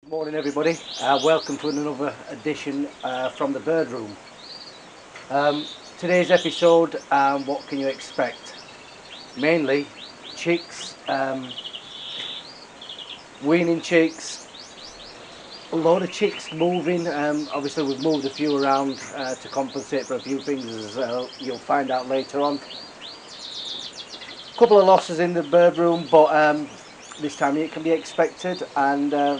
Morning everybody, welcome to another edition from the bird room. Today's episode, what can you expect? Mainly chicks, weaning chicks, a lot of chicks moving. Obviously we've moved a few around to compensate for a few things, as you'll find out later on. A couple of losses in the bird room, but this time it can be expected, and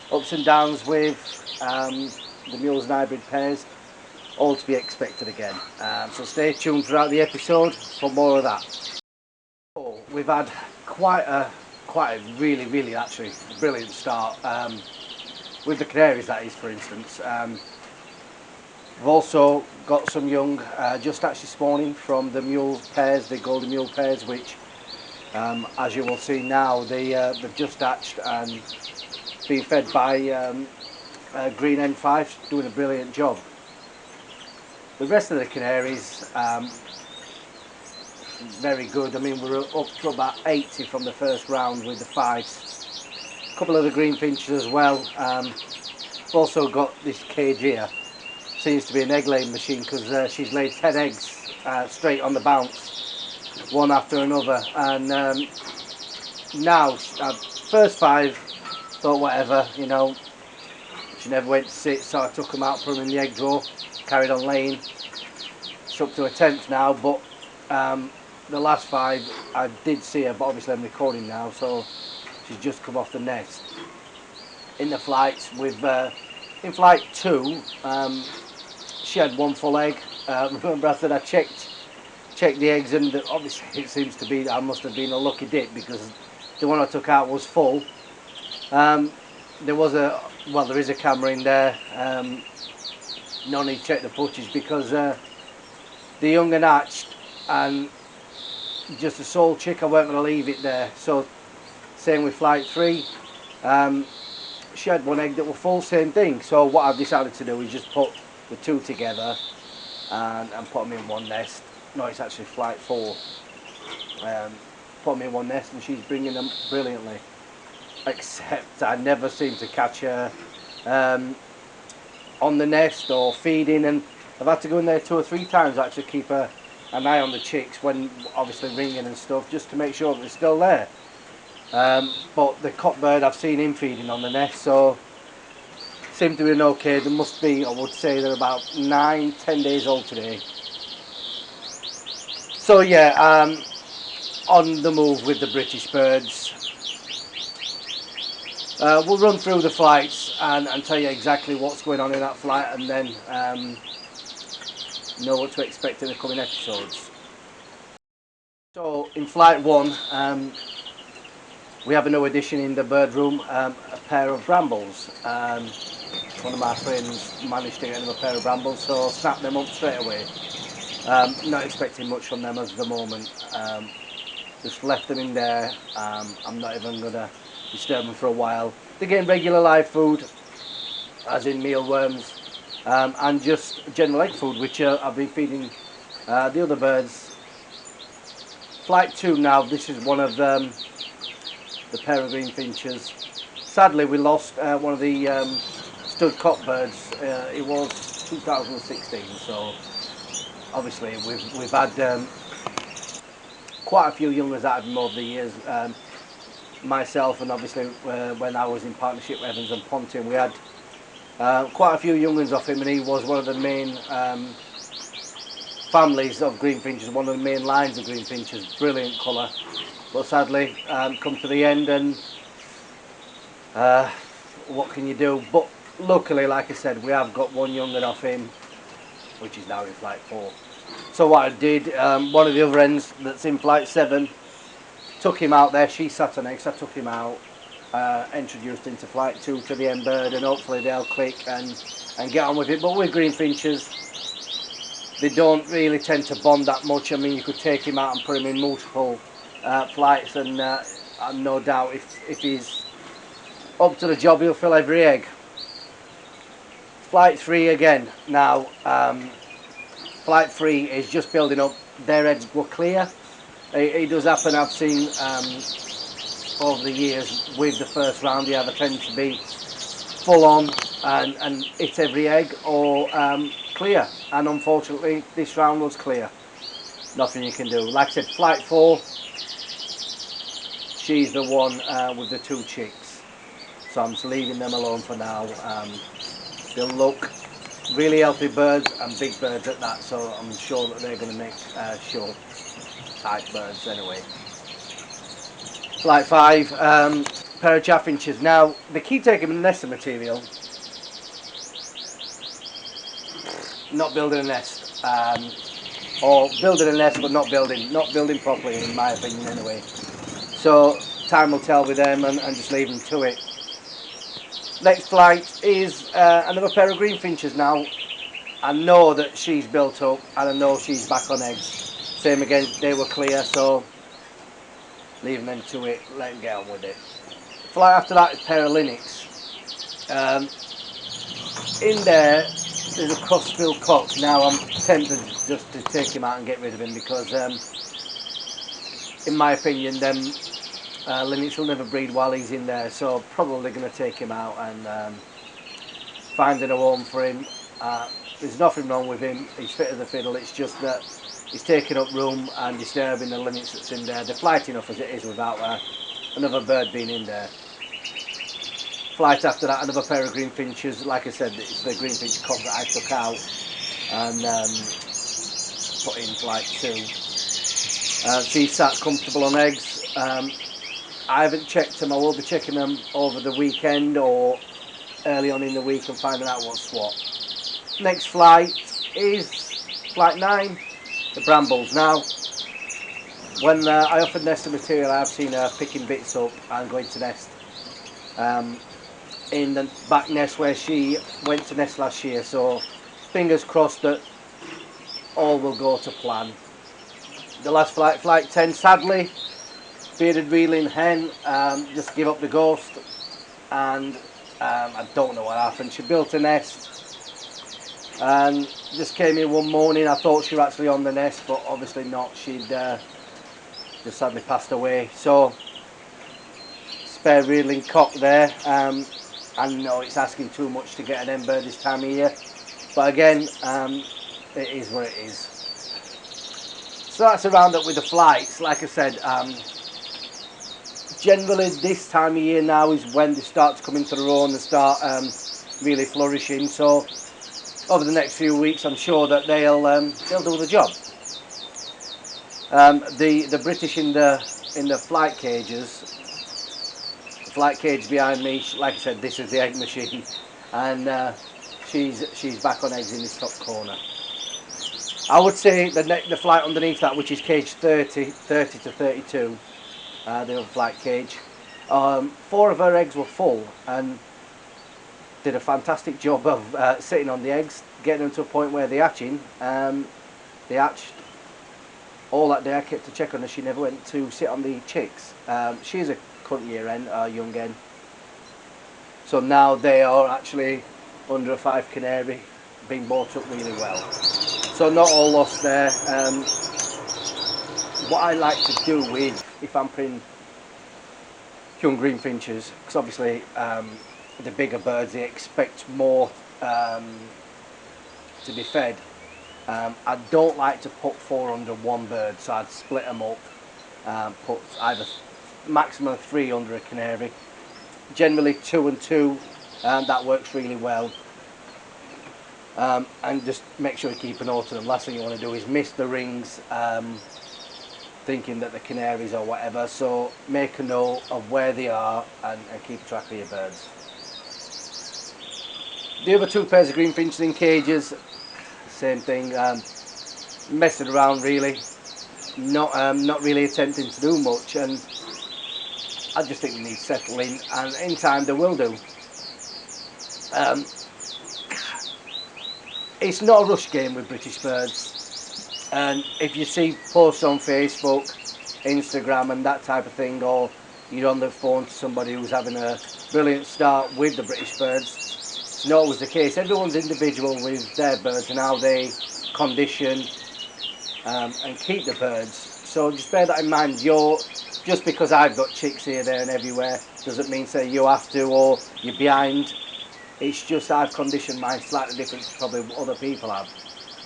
ups and downs with the mules and hybrid pairs, all to be expected again. So stay tuned throughout the episode for more of that. So we've had quite a really actually brilliant start with the Canaries, that is, for instance. We've also got some young just actually spawning from the mule pairs, the golden mule pairs, which as you will see now, they've just hatched and being fed by Greenlee 5, doing a brilliant job. The rest of the Canaries, very good. I mean, we're up to about 80 from the first round with the 5s. A couple of the green finches as well. We've also got this cage here. Seems to be an egg laying machine, because she's laid 10 eggs straight on the bounce, one after another. And now, first 5, thought whatever, you know, she never went to sit, so I took them out, put them in the egg drawer, carried on laying. It's up to a 10th now, but the last 5 I did see her, but obviously I'm recording now, so she's just come off the nest. In the flights with in flight 2, she had 1 full egg. Remember I said I checked the eggs, and obviously it seems to be I must have been a lucky dip, because the one I took out was full. There is a camera in there. No need to check the footage, because the young and hatched, and just a sole chick, I weren't going to leave it there. So same with flight 3, she had 1 egg that was full, same thing. So what I've decided to do is just put the 2 together and put them in one nest. No, it's actually flight 4. Put them in one nest, and she's bringing them brilliantly. Except I never seem to catch her on the nest or feeding, and I've had to go in there 2 or 3 times actually, keep an eye on the chicks when obviously ringing and stuff, just to make sure that they're still there. But the cockbird, I've seen him feeding on the nest, so seem to be okay. There must be, I would say they're about 9-10 days old today. So yeah, on the move with the British birds. We'll run through the flights and tell you exactly what's going on in that flight, and then know what to expect in the coming episodes. So in flight 1, we have a new addition in the bird room, a pair of brambles. One of my friends managed to get them a pair of brambles, so snapped them up straight away. Not expecting much from them at the moment. Just left them in there. I'm not even going to disturb them for a while. They're getting regular live food, as in mealworms, and just general egg food, which I've been feeding the other birds. Flight 2 now, this is one of the pair of green finches. Sadly we lost one of the stud cockbirds. It was 2016, so obviously we've had quite a few youngers out of him over the years. Myself, and obviously when I was in partnership with Evans and Ponting, we had quite a few young ones off him, and he was one of the main families of green finches, one of the main lines of green finches. Brilliant colour, but sadly come to the end, and what can you do? But luckily, like I said, we have got 1 young one off him, which is now in flight 4. So what I did, one of the other ends that's in flight 7, took him out there. She sat on eggs, I took him out, introduced into flight 2 to the end bird, and hopefully they'll click and get on with it. But with green finches, they don't really tend to bond that much. I mean, you could take him out and put him in multiple flights, and no doubt if he's up to the job, he'll fill every egg. Flight 3 again. Now, flight 3 is just building up. Their eggs were clear. It does happen, I've seen over the years with the first round, they have a tendency to be full on and hit every egg, or clear. And unfortunately, this round was clear. Nothing you can do. Like I said, flight 4, she's the one with the 2 chicks. So I'm just leaving them alone for now. They'll look really healthy birds and big birds at that, so I'm sure that they're going to make show type birds anyway. Flight 5, pair of chaffinches. Now, they keep taking nesting material, not building a nest. Or building a nest but not building properly, in my opinion anyway. So time will tell with them, and just leave them to it. Next flight is another pair of green finches. Now I know that she's built up and I know she's back on eggs. Same again, they were clear, so leaving them to it, let them get on with it. Flight after that is a pair of linnets. In there's a cross-billed cock. Now I'm tempted just to take him out and get rid of him, because in my opinion them linnets will never breed while he's in there, so probably going to take him out and finding a home for him. There's nothing wrong with him, he's fit as a fiddle, it's just that he's taking up room and disturbing the linnets that's in there. They're flight enough as it is without another bird being in there. Flight after that, another pair of green finches. Like I said, it's the green finch cock that I took out and put in flight 2. She sat comfortable on eggs. I haven't checked them. I will be checking them over the weekend or early on in the week and finding out what's what. Next flight is flight 9, the brambles. Now, when I offered nesting material, I've seen her picking bits up and going to nest in the back nest where she went to nest last year. So fingers crossed that all will go to plan. The last flight, flight 10, sadly, bearded reeling hen just give up the ghost, and I don't know what happened. She built a nest and just came in one morning. I thought she was actually on the nest, but obviously not. She'd just sadly passed away. So spare reeling cock there. I know it's asking too much to get an hen bird this time of year, but again, it is what it is. So that's a roundup with the flights. Like I said, generally this time of year now is when they start to come into their own and start really flourishing. So over the next few weeks, I'm sure that they'll do the job. The British in the flight cages, the flight cage behind me. Like I said, this is the egg machine, and she's back on eggs in this top corner. I would say the flight underneath that, which is cage 30 to 32, the other flight cage, 4 of her eggs were full and did a fantastic job of sitting on the eggs, getting them to a point where they're hatching. They hatched all that day. I kept to check on her. She never went to sit on the chicks. She's a current year hen, young hen. So now they are actually under a 5 canary, being brought up really well. So not all lost there. What I like to do with, if I'm putting young green finches, because obviously the bigger birds, they expect more to be fed. I don't like to put 4 under one bird, so I'd split them up, put either maximum of 3 under a canary. Generally 2 and 2, that works really well. And just make sure you keep an eye to them. Last thing you want to do is miss the rings, thinking that the canaries or whatever. So make a note of where they are and keep track of your birds. The other 2 pairs of green finches in cages, same thing, messing around really, not really attempting to do much, and I just think they need settling, and in time they will do. It's not a rush game with British birds, and if you see posts on Facebook, Instagram and that type of thing, or you're on the phone to somebody who's having a brilliant start with the British birds, it's not always the case. Everyone's individual with their birds and how they condition and keep the birds. So just bear that in mind. Just because I've got chicks here, there and everywhere doesn't mean say you have to, or you're behind. It's just I've conditioned mine slightly different to probably what other people have,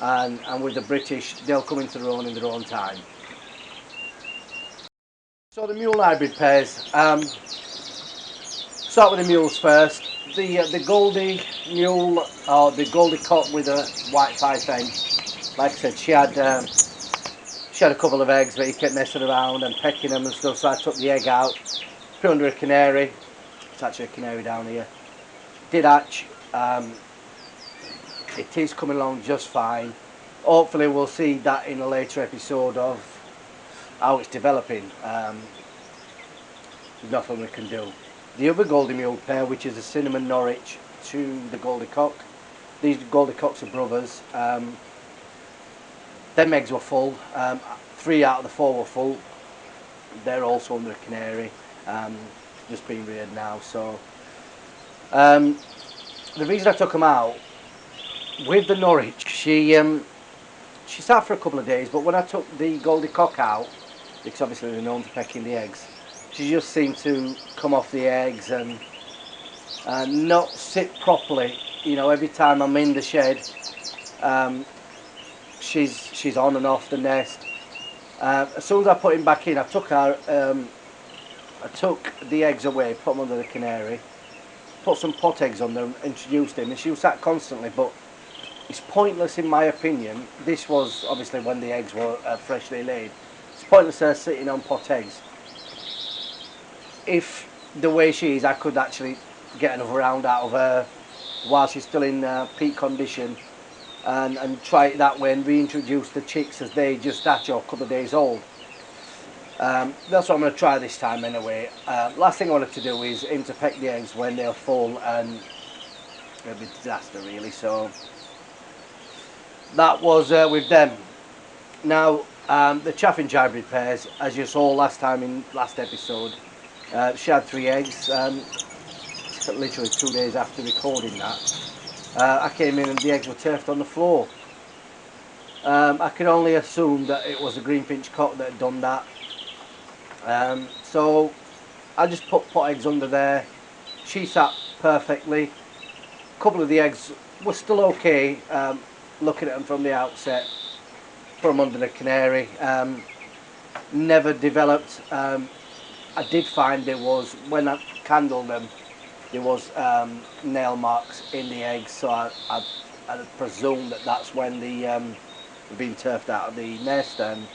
and with the British, they'll come into their own in their own time. So the mule hybrid pairs. Start with the mules first. The Goldie mule, or the Goldie cock with a white five fen. Like I said, she had a couple of eggs, but he kept messing around and pecking them and stuff. So I took the egg out, put under a canary. It's actually a canary down here. Did hatch. It is coming along just fine. Hopefully we'll see that in a later episode of how it's developing. There's nothing we can do. The other Goldie mule pair, which is a cinnamon Norwich to the Goldie cock. These Goldie cocks are brothers. Them eggs were full. 3 out of the 4 were full. They're also under a canary, just being reared now. So the reason I took them out with the Norwich, she sat for a couple of days, but when I took the Goldie cock out, because obviously they're known for pecking the eggs, she just seemed to come off the eggs and not sit properly. You know, every time I'm in the shed, she's on and off the nest. As soon as I put him back in, I took the eggs away, put them under the canary, put some pot eggs on them, introduced him, and she was sat constantly. But it's pointless, in my opinion. This was obviously when the eggs were freshly laid. It's pointless her sitting on pot eggs. If the way she is, I could actually get another round out of her while she's still in peak condition, and try it that way and reintroduce the chicks as they just hatch or a couple of days old. That's what I'm going to try this time anyway. Last thing I wanted to do is aim to peck the eggs when they're full, and it'll be a disaster really. So that was with them. Now the Finch hybrid pairs, as you saw last time in last episode, she had 3 eggs. Literally 2 days after recording that, I came in and the eggs were turfed on the floor. I could only assume that it was a Green Finch cock that had done that. So I just put pot eggs under there. She sat perfectly. A couple of the eggs were still okay, looking at them from the outset. Put them under the canary. Never developed. I did find there was, when I candled them, there was nail marks in the eggs, so I presume that that's when they've been turfed out of the nest and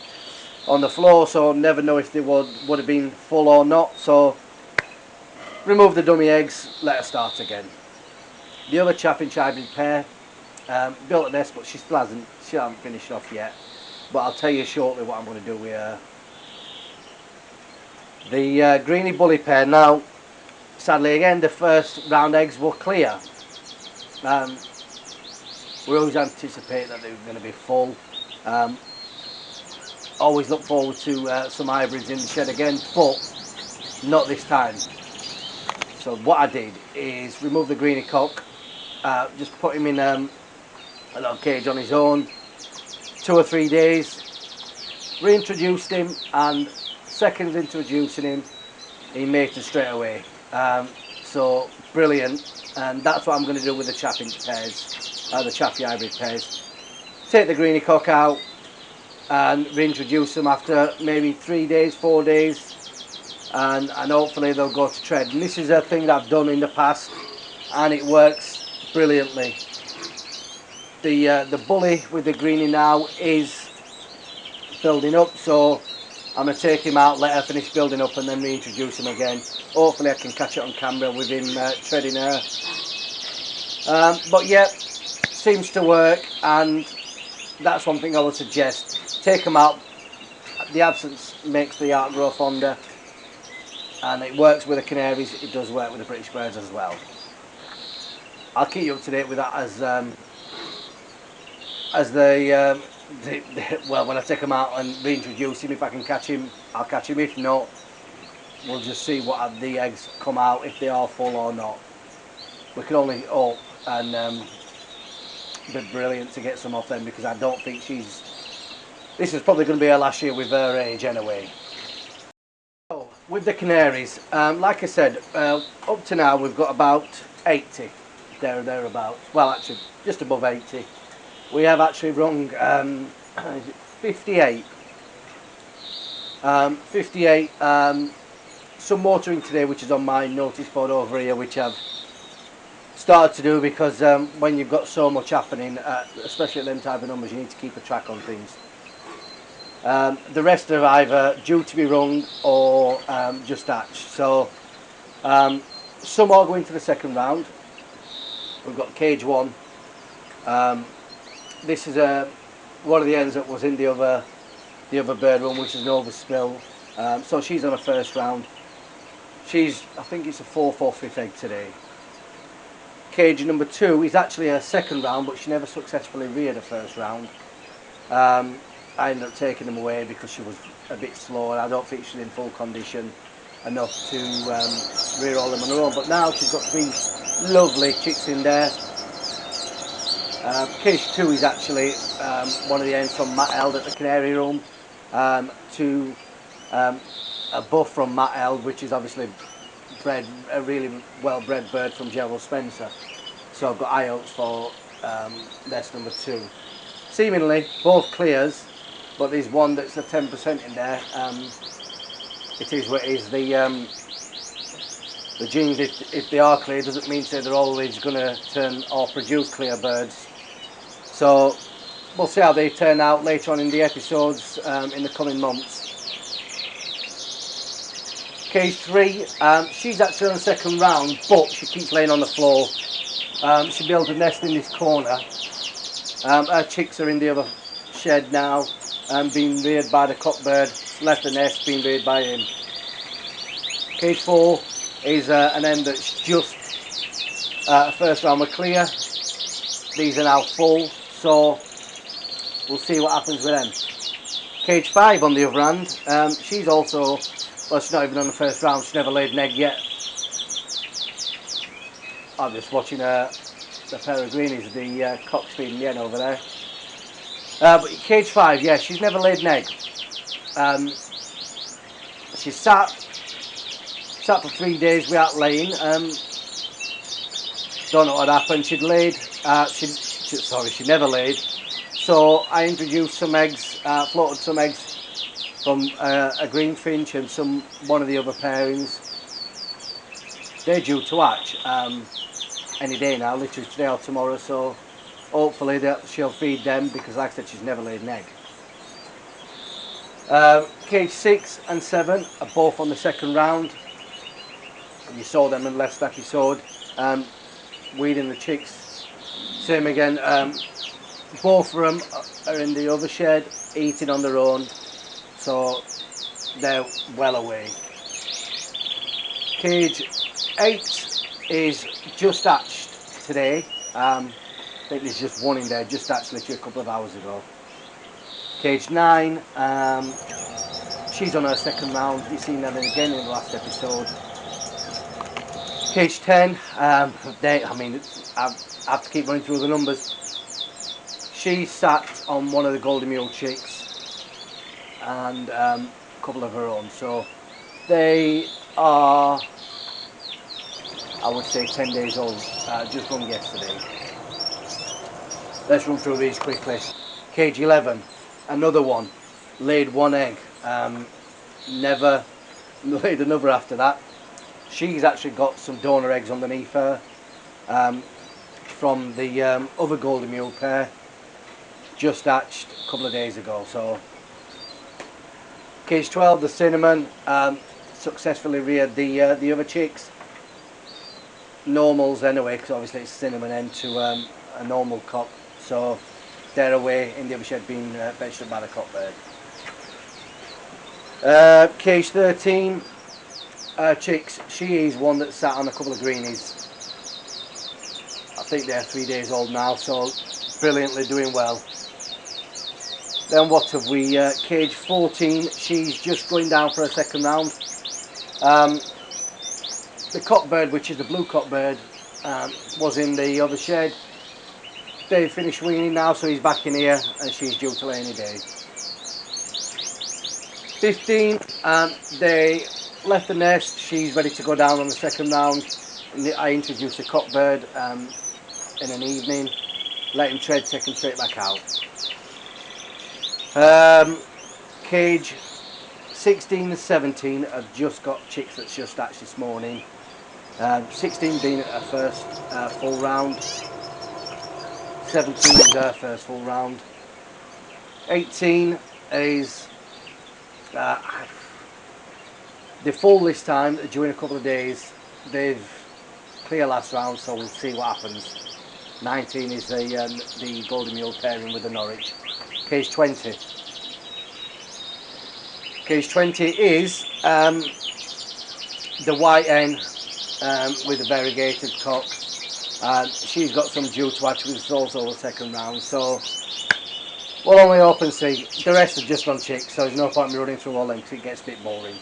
on the floor, so never know if they would have been full or not. So remove the dummy eggs, let her start again. The other Finch hybrid pair built a nest, but she hasn't finished off yet, but I'll tell you shortly what I'm going to do with her. The Greenlee bully pair, now sadly again the first round eggs were clear. We always anticipate that they were going to be full. Always look forward to some hybrids in the shed again, but not this time. So what I did is remove the Greenlee cock, just put him in a little cage on his own, 2 or 3 days, reintroduced him, and seconds introducing him, he mated straight away. So brilliant, and that's what I'm going to do with the Finch pairs, the Chaffee hybrid pairs. Take the Greenlee cock out and reintroduce them after maybe 3 days, 4 days, and hopefully they'll go to tread. And this is a thing that I've done in the past, and it works brilliantly. The bully with the Greenlee now is building up, so I'm going to take him out, let her finish building up, and then reintroduce him again. Hopefully I can catch it on camera with him treading her. But yeah, seems to work, and that's one thing I would suggest. Take them out. The absence makes the art grow fonder, and it works with the Canaries. It does work with the British birds as well. I'll keep you up to date with that well, when I take him out and reintroduce him. If I can catch him, I'll catch him. If not, we'll just see what the eggs come out, if they are full or not. We can only hope, and be brilliant to get some off them, because I don't think this is probably going to be her last year with her age anyway. So, with the Canaries, like I said, up to now we've got about 80. thereabouts. Well, actually, just above 80. We have actually rung 58. 58. Some watering today, which is on my notice board over here, which I've started to do because when you've got so much happening, especially at them type of numbers, you need to keep a track on things. The rest are either due to be rung or just hatched. So some are going to the second round. We've got cage 1. This is one of the hens that was in the other bird room, which is an overspill. So she's on a first round. I think it's a 4th or 5th egg today. Cage number 2 is actually a second round, but she never successfully reared a first round. I ended up taking them away because she was a bit slow, and I don't think she's in full condition enough to rear all them on her own. But now she's got 3 lovely chicks in there. Cage 2 is actually one of the hens from Matt Eld at the Canary room, to a buff from Matt Eld, which is obviously bred, a really well bred bird from Gerald Spencer. So I've got eye outs for nest number 2. Seemingly both clears, but there's one that's a 10% in there. It is what it is. The genes, if they are clear, doesn't mean to say they're always going to turn or produce clear birds. So we'll see how they turn out later on in the episodes in the coming months. Cage 3, she's actually on the second round, but she keeps laying on the floor. She built a nest in this corner. Her chicks are in the other shed now, being reared by the cockbird. Left the nest, being reared by him. Cage 4 is an hen that's just first round were clear. These are now full, so we'll see what happens with them. Cage 5 on the other hand, she's also, well, she's not even on the first round, she's never laid an egg yet. I'm just watching the pair of greenies, the cock's feeding the hen over there. But cage 5, yeah, she's never laid an egg. She sat for 3 days without laying. Don't know what happened. She'd laid. She never laid. So I introduced some eggs, floated some eggs from a green finch and one of the other pairings. They're due to hatch any day now, literally today or tomorrow. So hopefully she'll feed them because, like I said, she's never laid an egg. Cage 6 and 7 are both on the second round. You saw them in the last episode. Weeding the chicks. Same again. Both of them are in the other shed, eating on their own. So they're well away. Cage 8 is just hatched today. I think there's just one in there, just hatched literally a couple of hours ago. Cage 9, she's on her second round. You've seen that again in the last episode. Cage 10, I have to keep running through the numbers. She sat on one of the golden mule chicks and a couple of her own. So they are, I would say, 10 days old, just run yesterday. Let's run through these quickly. Cage 11, another one, laid 1 egg, never laid another after that. She's actually got some donor eggs underneath her from the other golden mule pair, just hatched a couple of days ago. So cage 12, the cinnamon, successfully reared the other chicks. Normals anyway, because obviously it's cinnamon hen to a normal cock. So they're away in the other shed being benched up by the cockbird. Cage 13. Chicks, she is one that sat on a couple of greenies. I think they're 3 days old now, so brilliantly doing well. Then what have we? Cage 14, she's just going down for a second round. The cockbird, which is the blue cockbird, was in the other shed. They've finished weaning now, so he's back in here, and she's due to lay any day. 15, they left the nest. She's ready to go down on the second round. I introduce a cock bird in an evening, let him tread, take him straight back out. Cage 16 and 17 have just got chicks that's just hatched this morning. 16 being at her first full round, 17 is her first full round, 18 is they're full this time, during a couple of days. They've clear last round, so we'll see what happens. 19 is the Golden Mule pairing with the Norwich. Cage 20. Cage 20 is the white hen with a variegated cock. She's got some due to hatch, which is also the second round, so we'll only hope and see. The rest are just on chicks, so there's no point in me running through all them because it gets a bit boring.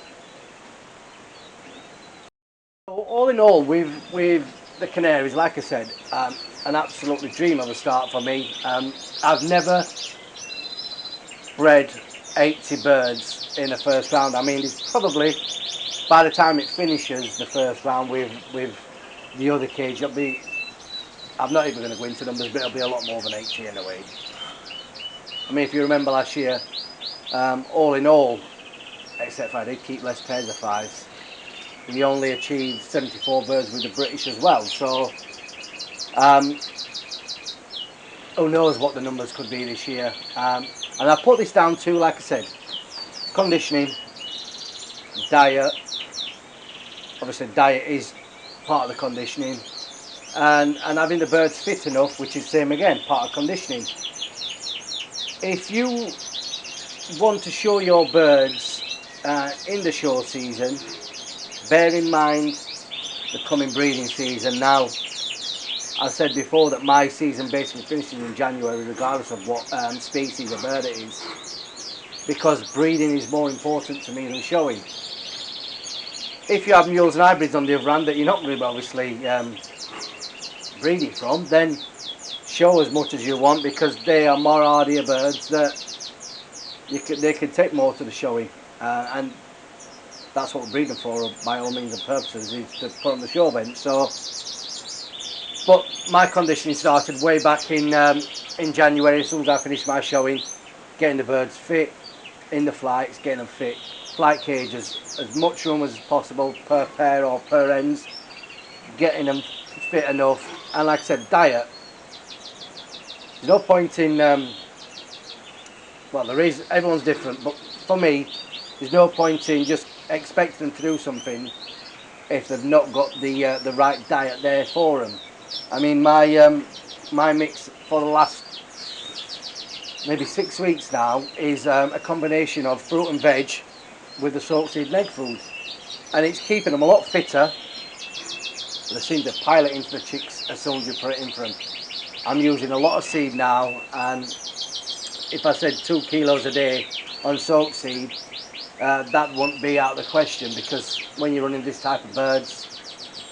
So all in all, with the Canaries, like I said, an absolutely dream of a start for me. I've never bred 80 birds in the first round. I mean, it's probably, by the time it finishes the first round with the other cage, it'll be, I'm not even going to go into numbers, but it'll be a lot more than 80 anyway. I mean, if you remember last year, all in all, except for I did keep less pairs of fives, we only achieved 74 birds with the British as well, so who knows what the numbers could be this year. And I put this down to, like I said, conditioning, diet. Obviously diet is part of the conditioning, and having the birds fit enough, which is same again, part of conditioning. If you want to show your birds in the show season, bear in mind the coming breeding season. Now, I said before that my season basically finishes in January regardless of what species of bird it is, because breeding is more important to me than showing. If you have mules and hybrids on the other hand that you're not going to be obviously breeding from, then show as much as you want, because they are more hardier birds that they can take more to the showing, and that's what we're breeding for by all means and purposes, is to put on the show bench. So, but my conditioning started way back in January. As soon as I finished my showing, getting the birds fit in the flights, getting them fit. Flight cages, as much room as possible per pair or per ends, getting them fit enough. And like I said, diet. There's no point in, well, there is, everyone's different, but for me, there's no point in just expecting them to do something if they've not got the right diet there for them. I mean, my mix for the last maybe 6 weeks now is a combination of fruit and veg with the soap seed and egg food, and it's keeping them a lot fitter. They seem to pile it into the chicks as soon as you put it in for them. I'm using a lot of seed now, and if I said 2 kilos a day on soap seed, that wouldn't be out of the question, because when you're running this type of birds,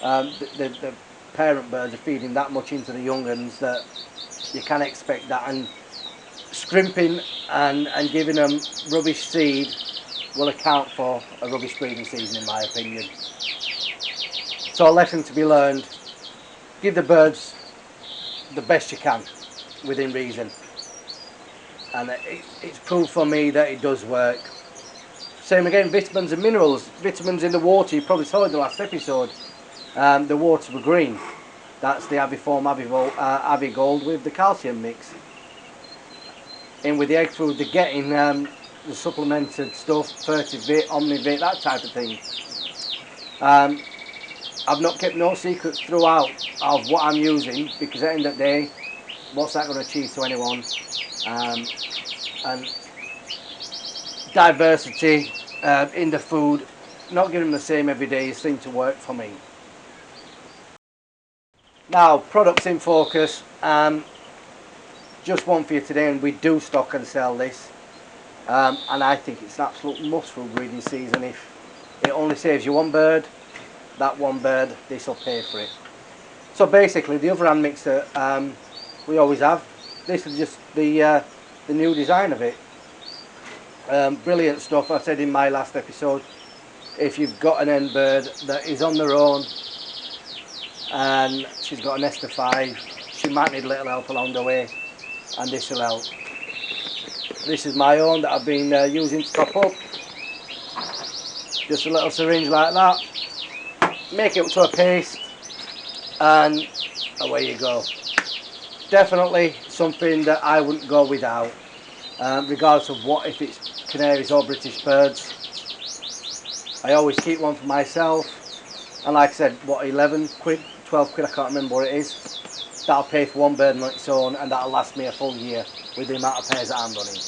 the parent birds are feeding that much into the young ones that you can expect that, and scrimping and giving them rubbish seed will account for a rubbish breeding season, in my opinion. So a lesson to be learned: give the birds the best you can within reason, and it's proof for me that it does work. Same again, vitamins and minerals. Vitamins in the water, you probably saw in the last episode, the water were green. That's the Aviform Avigold with the calcium mix. In with the egg food, they're getting the supplemented stuff, Fertivit, Omnivit, that type of thing. I've not kept no secrets throughout of what I'm using, because at the end of the day, what's that going to achieve to anyone? And diversity in the food, not giving them the same every day, seems to work for me. Now, products in focus. Just one for you today, and we do stock and sell this, and I think it's an absolute must for breeding season. If it only saves you one bird, that one bird, this will pay for it. So basically, the other hand mixer we always have. This is just the new design of it. Brilliant stuff. I said in my last episode, if you've got an hen bird that is on their own, and she's got a nest of 5. She might need a little help along the way, and this will help. This is my own that I've been using to top up. Just a little syringe like that. Make it up to a paste, and away you go. Definitely something that I wouldn't go without, regardless of what, if it's canaries or British birds. I always keep one for myself, and like I said, what, 11 quid, 12 quid, I can't remember what it is. That'll pay for one bird on its own, and that'll last me a full year with the amount of pairs that I'm running.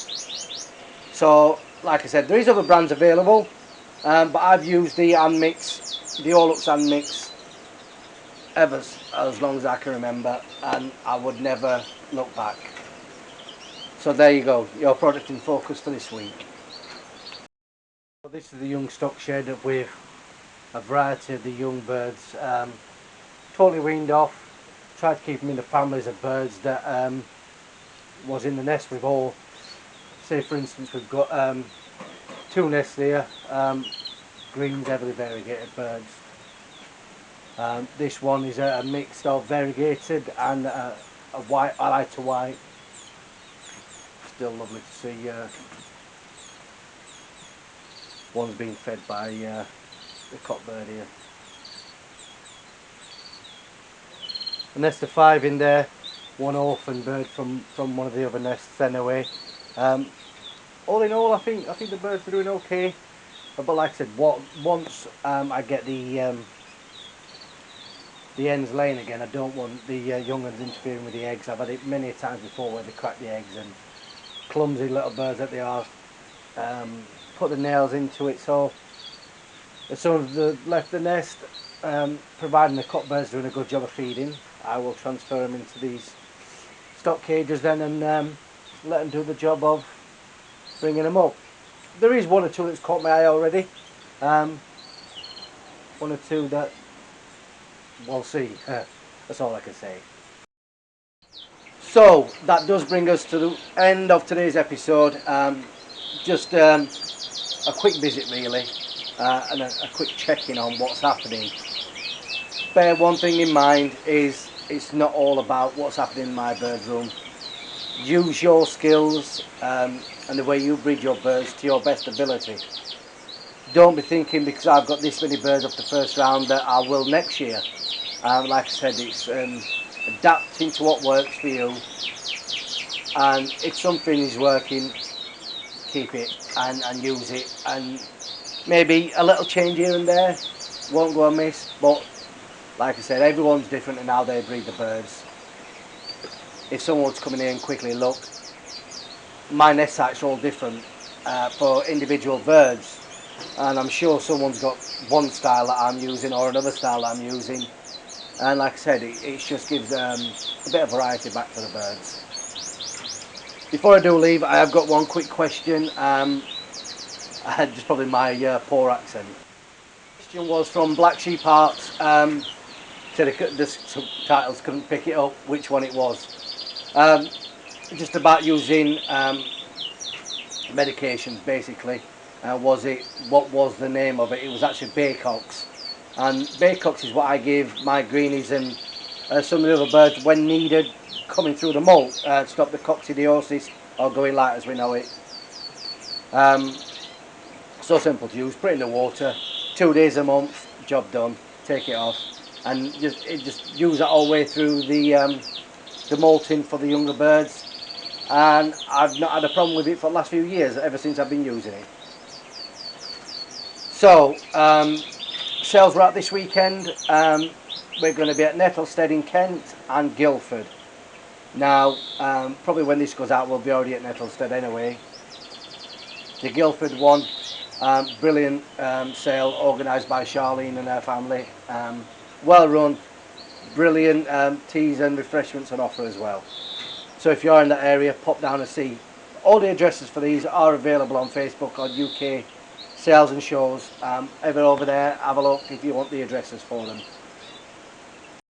So, like I said, there is other brands available, but I've used the hand mix, the Olux hand mix, ever as long as I can remember, and I would never look back. So there you go, your product in focus for this week. So this is the young stock shed with a variety of the young birds, totally weaned off. Tried to keep them in the families of birds that was in the nest with all. Say for instance we've got 2 nests here, greens, heavily variegated birds. This one is a mix of variegated and a white, I like to white. Still lovely to see. One's being fed by the cockbird here. A nest of 5 in there, 1 orphan bird from one of the other nests anyway. All in all, I think the birds are doing okay. But like I said, once I get the hens laying again, I don't want the young ones interfering with the eggs. I've had it many times before where they crack the eggs, and clumsy little birds that they are, put the nails into it. So as soon as they've left the nest, providing the cockbird's doing a good job of feeding, I will transfer them into these stock cages then, and let them do the job of bringing them up. There is 1 or 2 that's caught my eye already. 1 or 2 that we'll see. That's all I can say. So that does bring us to the end of today's episode. Just a quick visit really, and a quick check-in on what's happening. Bear one thing in mind, is it's not all about what's happening in my bird room. Use your skills and the way you breed your birds to your best ability. Don't be thinking because I've got this many birds off the first round that I will next year. Like I said, it's adapting to what works for you, and if something is working, keep it and use it, and maybe a little change here and there won't go amiss. But like I said, everyone's different in how they breed the birds. If someone's coming in and quickly look, my nest sites are all different for individual birds, and I'm sure someone's got one style that I'm using or another style that I'm using, and like I said, it just gives a bit of variety back to the birds. Before I do leave, I have got one quick question. Just probably my poor accent. The question was from Black Sheep Hearts. Said the subtitles couldn't pick it up which one it was. Just about using medications basically. What was the name of it? It was actually Baycox, and Baycox is what I give my greenies and some of the other birds when needed, coming through the molt, stop the coccidiosis, or going light as we know it. So simple to use. Put it in the water, 2 days a month, job done. Take it off, and just use that all the way through the molting for the younger birds, and I've not had a problem with it for the last few years, ever since I've been using it. So sales were out this weekend. We're going to be at Nettlestead in Kent and Guildford. Now probably when this goes out we'll be already at Nettlestead anyway. The Guildford one, brilliant sale organised by Charlene and her family, well run, brilliant teas and refreshments on offer as well. So if you're in that area, pop down and see. All the addresses for these are available on Facebook on UK Sales and Shows. Ever over there, have a look if you want the addresses for them.